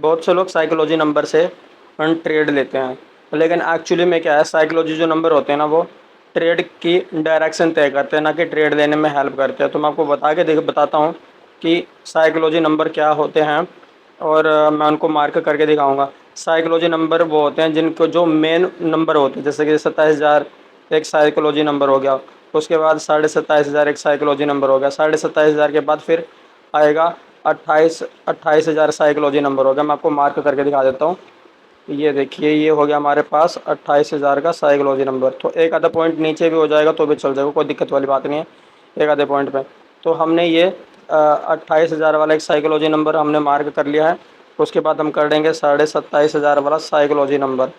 बहुत से लोग साइकोलॉजी नंबर से ट्रेड लेते हैं, लेकिन एक्चुअली में क्या है, साइकोलॉजी जो नंबर होते हैं ना, वो ट्रेड की डायरेक्शन तय करते हैं, ना कि ट्रेड लेने में हेल्प करते हैं। तो मैं आपको बताता हूँ कि साइकोलॉजी नंबर क्या होते हैं, और मैं उनको मार्क करके दिखाऊंगा। साइकोलॉजी नंबर वो होते हैं जिनको जो मेन नंबर होते हैं, जैसे कि 27,000 एक साइकोलॉजी नंबर हो गया। उसके बाद 27,500 एक साइकोलॉजी नंबर हो गया। 27,500 के बाद फिर आएगा 28,000 साइकोलॉजी नंबर हो गया। मैं आपको मार्क करके दिखा देता हूँ। ये देखिए, ये हो गया हमारे पास 28,000 का साइकोलॉजी नंबर। तो एक आधा पॉइंट नीचे भी हो जाएगा तो भी चल जाएगा, कोई दिक्कत वाली बात नहीं है एक आधे पॉइंट पे। तो हमने ये 28,000 वाला एक साइकोलॉजी नंबर हमने मार्क कर लिया है। उसके बाद हम कर देंगे 27,500 वाला साइकोलॉजी नंबर,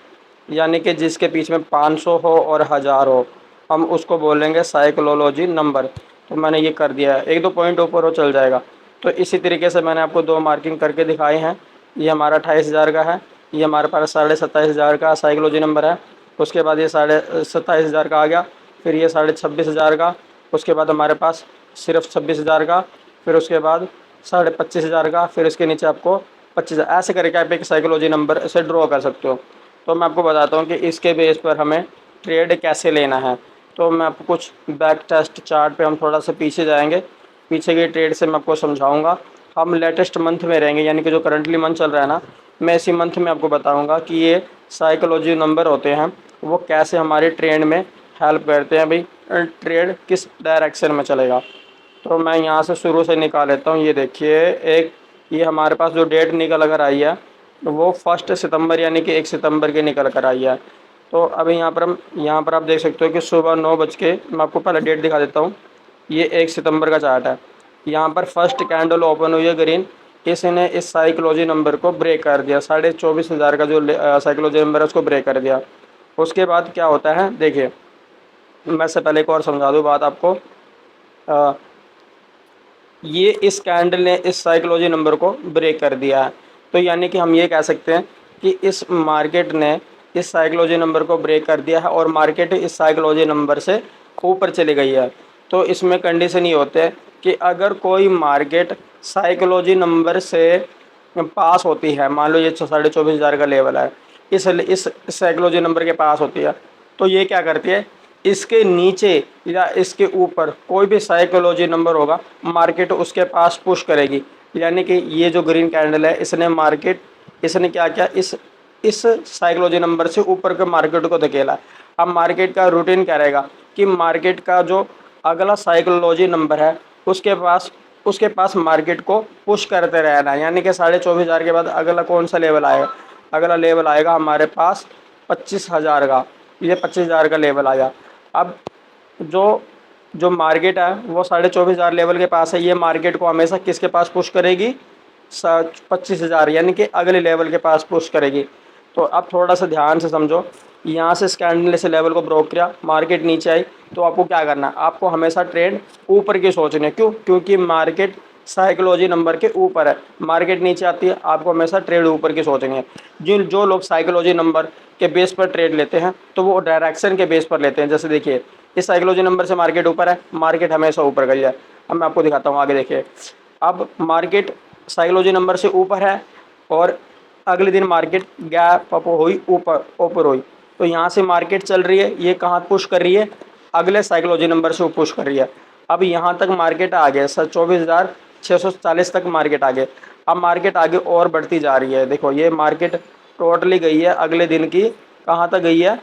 यानी कि जिसके बीच में 500 हो और 1000 हो, हम उसको बोलेंगे साइकोलॉजी नंबर। तो मैंने ये कर दिया है, एक दो पॉइंट ऊपर हो चल जाएगा। तो इसी तरीके से मैंने आपको दो मार्किंग करके दिखाए हैं। ये हमारा 28,000 का है, ये हमारे पास 27,500 का साइकोलॉजी नंबर है। उसके बाद ये 27,500 का आ गया, फिर ये 26,500 का, उसके बाद हमारे पास सिर्फ 26,000 का, फिर उसके बाद 25,500 का, फिर इसके नीचे आपको 25,000, ऐसे करके आप एक साइकोलॉजी नंबर से ड्रॉ कर सकते हो। तो मैं आपको बताता हूँ कि इसके बेस पर हमें ट्रेड कैसे लेना है। तो मैं आपको कुछ बैक टेस्ट चार्ट पे हम थोड़ा सा पीछे जाएंगे, पीछे की ट्रेड से मैं आपको समझाऊंगा। हम लेटेस्ट मंथ में रहेंगे, यानी कि जो करंटली मंथ चल रहा है ना, मैं इसी मंथ में आपको बताऊंगा कि ये साइकोलॉजी नंबर होते हैं वो कैसे हमारे ट्रेड में हेल्प करते हैं। भाई ट्रेड किस डायरेक्शन में चलेगा। तो मैं यहाँ से शुरू से निकाल लेता हूँ। ये देखिए, एक ये हमारे पास जो डेट निकल कर आई है वो 1 सितंबर यानी कि 1 सितंबर की निकल कर आई है। तो अभी यहाँ पर आप देख सकते हो कि सुबह 9 बज के, मैं आपको पहले डेट दिखा देता हूँ। ये 1 सितंबर का चार्ट है। यहाँ पर फर्स्ट कैंडल ओपन हुई है ग्रीन, इसने इस साइकोलॉजी नंबर को ब्रेक कर दिया। 24,500 का जो साइकोलॉजी नंबर है उसको ब्रेक कर दिया। उसके बाद क्या होता है देखिए, मैं से पहले एक और समझा दूँ बात आपको। अ, ये इस कैंडल ने इस साइकोलॉजी नंबर को ब्रेक कर दिया है। तो यानी कि हम ये कह सकते हैं कि इस मार्केट ने इस साइकोलॉजी नंबर को ब्रेक कर दिया है और मार्केट इस साइकोलॉजी नंबर से ऊपर चली गई है। तो इसमें कंडीशन ये होते हैं कि अगर कोई मार्केट साइकोलॉजी नंबर से पास होती है, मान लो ये 24,500 का लेवल है, इस साइकोलॉजी नंबर के पास होती है, तो ये क्या करती है, इसके नीचे या इसके ऊपर कोई भी साइकोलॉजी नंबर होगा, मार्केट उसके पास पुश करेगी। यानी कि ये जो ग्रीन कैंडल है, इसने क्या किया, इस साइकोलॉजी नंबर से ऊपर के मार्केट को धकेला। अब मार्केट का रूटीन क्या रहेगा कि मार्केट का जो अगला साइकोलॉजी नंबर है उसके पास मार्केट को पुश करते रहना है। यानी कि 24,500 के बाद अगला कौन सा लेवल आएगा, अगला लेवल आएगा हमारे पास 25,000 का। ये 25,000 का लेवल आया। अब जो जो मार्केट है वो 24,500 लेवल के पास है, ये मार्केट को हमेशा किसके पास पुश करेगी, 25,000 यानी कि अगले लेवल के पास पुश करेगी। तो अब थोड़ा सा ध्यान से समझो, यहाँ से स्कैंडल ने से लेवल को ब्रोक किया, मार्केट नीचे आई, तो आपको क्या करना है, आपको हमेशा ट्रेंड ऊपर की सोचनी है। क्यों? क्योंकि मार्केट साइकोलॉजी नंबर के ऊपर है, मार्केट नीचे आती है, आपको हमेशा ट्रेड ऊपर की सोचनी है। जो लोग साइकोलॉजी नंबर के बेस पर ट्रेड लेते हैं तो वो डायरेक्शन के बेस पर लेते हैं। जैसे देखिए, इस साइकोलॉजी नंबर से मार्केट ऊपर है, मार्केट हमेशा ऊपर गई है। अब मैं आपको दिखाता हूँ आगे, देखिए अब मार्केट साइकोलॉजी नंबर से ऊपर है और अगले दिन मार्केट गैप अप हुई, ऊपर हुई। तो यहाँ से मार्केट चल रही है, ये कहाँ पुश कर रही है, अगले साइकोलॉजी नंबर से वो पुश कर रही है। अब यहाँ तक मार्केट आ गया, 24,640 तक मार्केट आ गए। अब मार्केट आगे और बढ़ती जा रही है। देखो ये मार्केट टोटली गई है अगले दिन की, कहाँ तक गई है,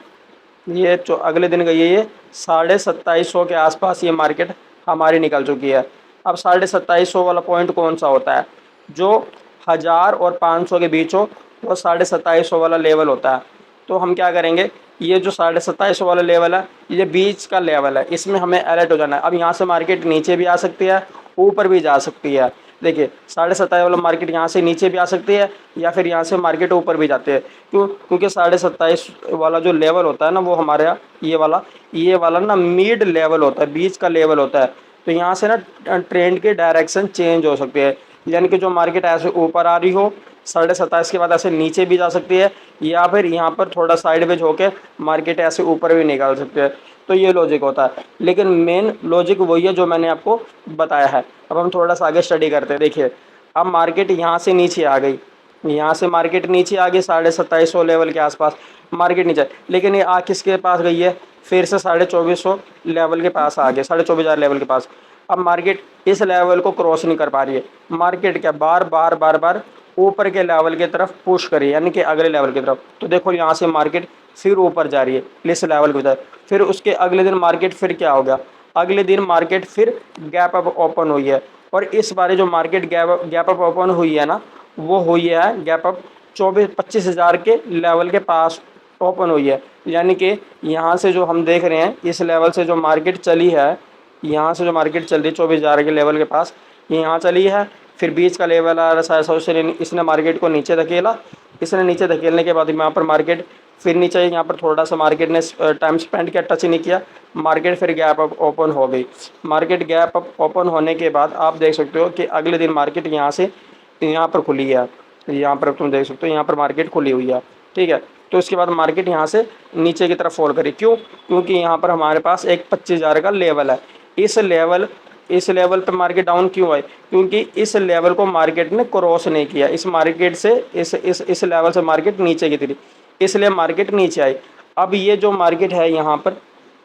ये अगले दिन गई है ये 27,500 के आसपास ये मार्केट हमारी निकल चुकी है। अब 27,500 वाला पॉइंट कौन सा होता है, जो 1000 और 500 के बीच हो, वो 27,500 वाला लेवल होता है। तो हम क्या करेंगे, ये जो 27,500 वाला लेवल है, ये बीच का लेवल है, इसमें हमें अलर्ट हो जाना है। अब यहाँ से मार्केट नीचे भी आ सकती है, ऊपर भी जा सकती है। देखिए 27,500 वाला मार्केट यहाँ से नीचे भी आ सकती है या फिर यहाँ से मार्केट ऊपर भी जाते हैं। क्यों? क्योंकि 27,500 वाला जो लेवल होता है ना, वो हमारे यहाँ ये वाला ना मिड लेवल होता है, बीच का लेवल होता है। तो यहाँ से ना ट्रेंड की डायरेक्शन चेंज हो सकती है। यानी कि जो मार्केट ऐसे ऊपर आ रही हो 27,500 के बाद ऐसे नीचे भी जा सकती है, या फिर यहाँ पर थोड़ा साइडवेज होके मार्केट ऐसे ऊपर भी निकाल सकते हैं। तो ये लॉजिक होता है, लेकिन मेन लॉजिक वही है जो मैंने आपको बताया है। अब हम थोड़ा सा आगे स्टडी करते हैं। देखिए अब मार्केट यहाँ से नीचे आ गई, यहाँ से मार्केट नीचे आ गई 2750 लेवल के आसपास, मार्केट नीचे, लेकिन ये आ किसके पास गई है, फिर से 2450 लेवल के पास आ गया, 24,000 लेवल के पास। अब मार्केट इस लेवल को क्रॉस नहीं कर पा रही है, मार्केट क्या बार बार बार बार ऊपर के लेवल की तरफ पुश करी, यानी कि अगले लेवल की तरफ। तो देखो यहाँ से मार्केट फिर ऊपर जा रही है इस लेवल की तरफ, फिर उसके अगले दिन मार्केट फिर क्या हो गया, अगले दिन मार्केट फिर गैप अप ओपन हुई है। और इस बार जो मार्केट गैप अप ओपन हुई है ना, वो हुई है गैप अप 25,000 के लेवल के पास ओपन हुई है। यानी कि यहाँ से जो हम देख रहे हैं इस लेवल से जो मार्केट चली है, यहाँ से जो मार्केट चल रही है 24,000 के लेवल के पास, ये यहाँ चली है, फिर बीच का लेवल आ रहा है 100 से, इसने मार्केट को नीचे धकेला, इसने नीचे धकेलने के बाद यहाँ पर मार्केट फिर नीचे, यहाँ पर थोड़ा सा मार्केट ने टाइम स्पेंड किया, टच नहीं किया, मार्केट फिर गैप अप ओपन हो गई। मार्केट गैप अप ओपन होने के बाद आप देख सकते हो कि अगले दिन मार्केट यहाँ से यहाँ पर खुली है, यहाँ पर तुम देख सकते हो यहाँ पर मार्केट खुली हुई है, ठीक है। तो इसके बाद मार्केट यहाँ से नीचे की तरफ फॉल करी, क्यों, क्योंकि यहाँ पर हमारे पास एक 25,000 का लेवल है। इस लेवल पे मार्केट डाउन क्यों है, क्योंकि इस लेवल को मार्केट ने क्रॉस नहीं किया, इस मार्केट से इस लेवल से मार्केट नीचे की थी, इसलिए मार्केट नीचे आई। अब ये जो मार्केट है यहाँ पर,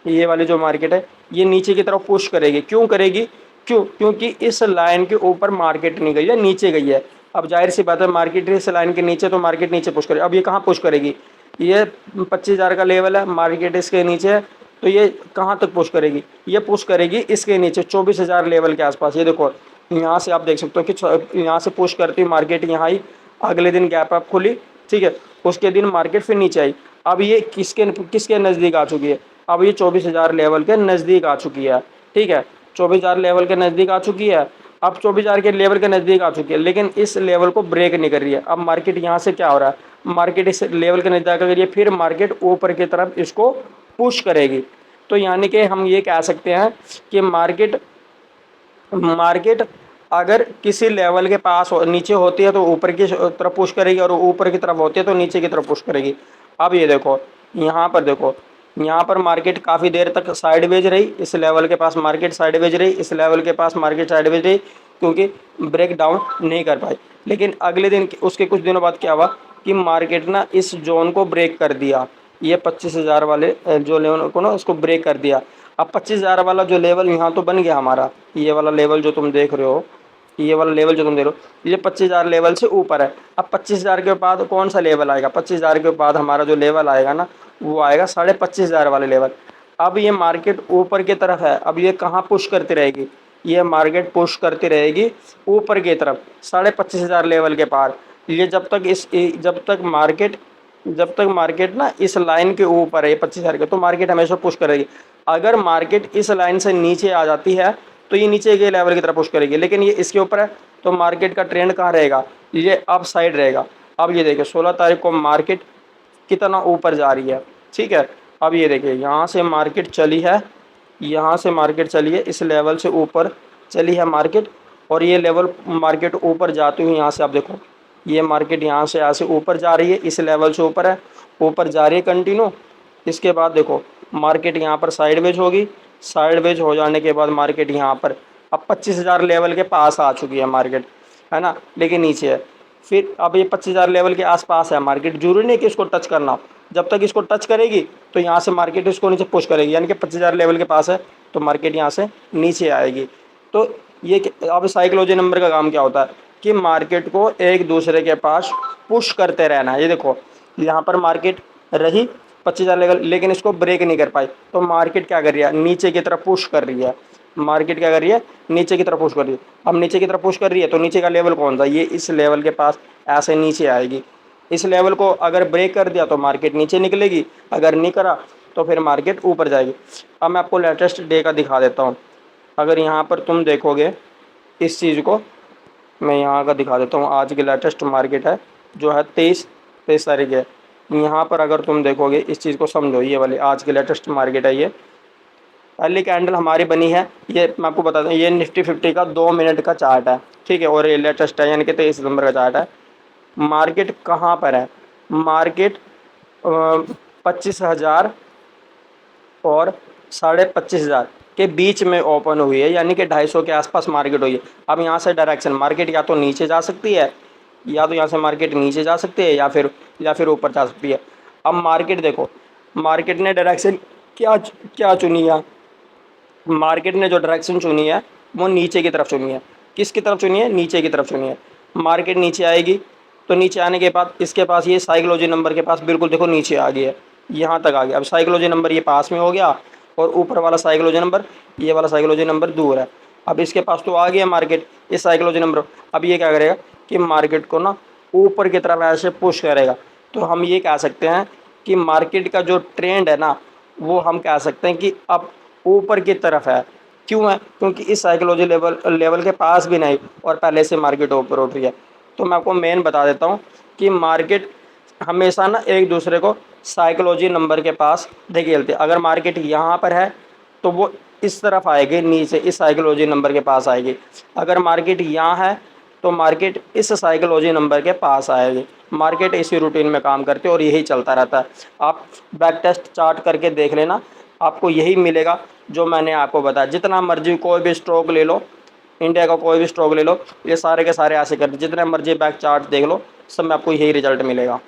ये वाली जो मार्केट है, ये नीचे की तरफ पुश करेगी, क्यों करेगी, क्योंकि इस लाइन के ऊपर मार्केट नहीं गई है, नीचे गई है। अब जाहिर सी बात है मार्केट इस लाइन के नीचे, तो मार्केट नीचे पुश करेगी। अब ये कहाँ पुश करेगी, ये 25,000 का लेवल है, मार्केट इसके नीचे है, तो ये कहाँ तक पुश करेगी, ये पुश करेगी इसके नीचे 24,000 लेवल के आसपास। ये देखो यहाँ से आप देख सकते हो कि यहाँ से पुश करती हुई मार्केट यहाँ आई, अगले दिन गैप अप खुली, ठीक है, उसके दिन मार्केट फिर नीचे आई। अब ये किसके किसके नज़दीक आ चुकी है, अब ये 24,000 लेवल के नज़दीक आ चुकी है, ठीक है, 24,000 लेवल के नज़दीक आ चुकी है। अब 24,000 के लेवल के नज़दीक आ चुकी है, लेकिन इस लेवल को ब्रेक नहीं कर रही है। अब मार्केट यहाँ से क्या हो रहा है, मार्केट इस लेवल के नज़दीक आ रही है, फिर मार्केट ऊपर की तरफ इसको पुश करेगी। तो यानी कि हम ये कह सकते हैं कि मार्केट मार्केट अगर किसी लेवल के पास नीचे होती है तो ऊपर की तरफ पुश करेगी, और ऊपर की तरफ होती है तो नीचे की तरफ पुश करेगी। अब ये देखो यहाँ पर, देखो यहाँ पर मार्केट काफ़ी देर तक साइडवेज रही, इस लेवल के पास मार्केट साइडवेज रही, इस लेवल के पास मार्केट साइडवेज रही, क्योंकि ब्रेक डाउन नहीं कर पाई। लेकिन अगले दिन उसके कुछ दिनों बाद क्या हुआ कि मार्केट ना इस जोन को ब्रेक कर दिया, ये 25,000 वाले जो लेवल को ना उसको ब्रेक कर दिया। अब 25,000 वाला जो लेवल यहाँ तो बन गया हमारा, ये वाला लेवल जो तुम देख रहे हो, ये वाला लेवल जो तुम देख रहे हो, ये 25,000 लेवल से ऊपर है। अब 25,000 के बाद कौन सा लेवल आएगा, 25,000 के बाद हमारा जो लेवल आएगा ना, वो आएगा 25,500 वाले लेवल। अब ये मार्केट ऊपर की तरफ है, अब ये कहाँ पुश करती रहेगी, ये मार्केट पुश करती रहेगी ऊपर की तरफ 25,500 लेवल के पार। ये जब तक मार्केट ना इस लाइन के ऊपर है 25,000 के, तो मार्केट हमेशा पुश करेगी। अगर मार्केट इस लाइन से नीचे आ जाती है तो ये नीचे के लेवल की तरफ पुश करेगी, लेकिन ये इसके ऊपर है तो मार्केट का ट्रेंड कहाँ रहेगा, ये अप साइड रहेगा। अब ये देखिए 16 तारीख को मार्केट कितना ऊपर जा रही है, ठीक है। अब ये देखिए यहाँ से मार्केट चली है, यहाँ से मार्केट चली है, इस लेवल से ऊपर चली है मार्केट, और ये लेवल मार्केट ऊपर जाती हुई यहाँ से आप देखो, ये मार्केट यहाँ से ऊपर जा रही है, इस लेवल से ऊपर है, ऊपर जा रही है कंटिन्यू। इसके बाद देखो मार्केट यहाँ पर साइडवेज होगी, साइडवेज हो जाने के बाद मार्केट यहाँ पर अब 25,000 लेवल के पास आ चुकी है मार्केट, है ना, लेकिन नीचे है। फिर अब ये 25,000 लेवल के आसपास है मार्केट, जरूरी नहीं कि इसको टच करना हो, जब तक इसको टच करेगी तो यहाँ से मार्केट इसको नीचे पुश करेगी, यानी कि 25,000 लेवल के पास है तो मार्केट यहाँ से नीचे आएगी। तो ये अब साइकोलॉजी नंबर का काम क्या होता है कि मार्केट को एक दूसरे के पास पुश करते रहना है। ये देखो यहाँ पर मार्केट रही 25,000 लेवल, लेकिन इसको ब्रेक नहीं कर पाई, तो मार्केट क्या कर रही है, नीचे की तरफ पुश कर रही है। मार्केट क्या कर रही है, नीचे की तरफ पुश कर रही है। अब नीचे की तरफ पुश कर रही है तो नीचे का लेवल कौन सा, ये इस लेवल के पास ऐसे नीचे आएगी। इस लेवल को अगर ब्रेक कर दिया तो मार्केट नीचे निकलेगी, अगर नहीं करा तो फिर मार्केट ऊपर जाएगी। अब मैं आपको लेटेस्ट डे का दिखा देता हूँ। अगर यहाँ पर तुम देखोगे इस चीज़ को, मैं यहाँ का दिखा देता हूँ। आज की लेटेस्ट मार्केट है जो है 23 तारीख है। यहाँ पर अगर तुम देखोगे इस चीज़ को समझो, ये वाली आज की लेटेस्ट मार्केट है। ये पहली कैंडल हमारी बनी है, ये मैं आपको बता दूँ, ये निफ्टी 50 का 2 मिनट का चार्ट है, ठीक है, और ये लेटेस्ट है, यानी कि 23 सितंबर का चार्ट है। मार्केट कहाँ पर है, मार्केट 25,000 और 25,500 के बीच में ओपन हुई है, यानी कि 250 के आसपास मार्केट हुई है। अब यहाँ से डायरेक्शन मार्केट या तो नीचे जा सकती है या तो यहाँ से मार्केट नीचे जा सकती है या फिर ऊपर जा सकती है। अब मार्केट देखो, मार्केट ने डायरेक्शन क्या क्या चुनी है। मार्केट ने जो डायरेक्शन चुनी है वो नीचे की तरफ चुनी है। किसकी तरफ चुनी है? नीचे की तरफ चुनी है। मार्केट नीचे आएगी तो नीचे आने के बाद इसके पास ये साइकोलॉजी नंबर के पास बिल्कुल देखो नीचे आ गई है, यहाँ तक आ गया। अब साइकोलॉजी नंबर ये पास में हो गया और ऊपर वाला साइकोलॉजी नंबर, ये वाला साइकोलॉजी नंबर दूर है। अब इसके पास तो आ गया मार्केट ये साइकोलॉजी नंबर। अब ये क्या करेगा कि मार्केट को ना ऊपर की तरफ ऐसे पुश करेगा। तो हम ये कह सकते हैं कि मार्केट का जो ट्रेंड है ना, वो हम कह सकते हैं कि अब ऊपर की तरफ है। क्यों है? क्योंकि इस साइकोलॉजी लेवल के पास भी नहीं और पहले से मार्केट ऊपर उठ रही है। तो मैं आपको मेन बता देता हूँ कि मार्केट हमेशा ना एक दूसरे को साइकोलॉजी नंबर के पास धकेलते हैं। अगर मार्केट यहाँ पर है तो वो इस तरफ आएगी, नीचे इस साइकोलॉजी नंबर के पास आएगी। अगर मार्केट यहाँ है तो मार्केट इस साइकोलॉजी नंबर के पास आएगी। मार्केट इसी रूटीन में काम करते और यही चलता रहता है। आप बैक टेस्ट चार्ट करके देख लेना, आपको यही मिलेगा जो मैंने आपको बताया। जितना मर्जी कोई भी स्ट्रोक ले लो, इंडिया का कोई भी स्ट्रोक ले लो, ये सारे के सारे ऐसे कर, जितने मर्जी बैक चार्ट देख लो, सब में आपको यही रिजल्ट मिलेगा।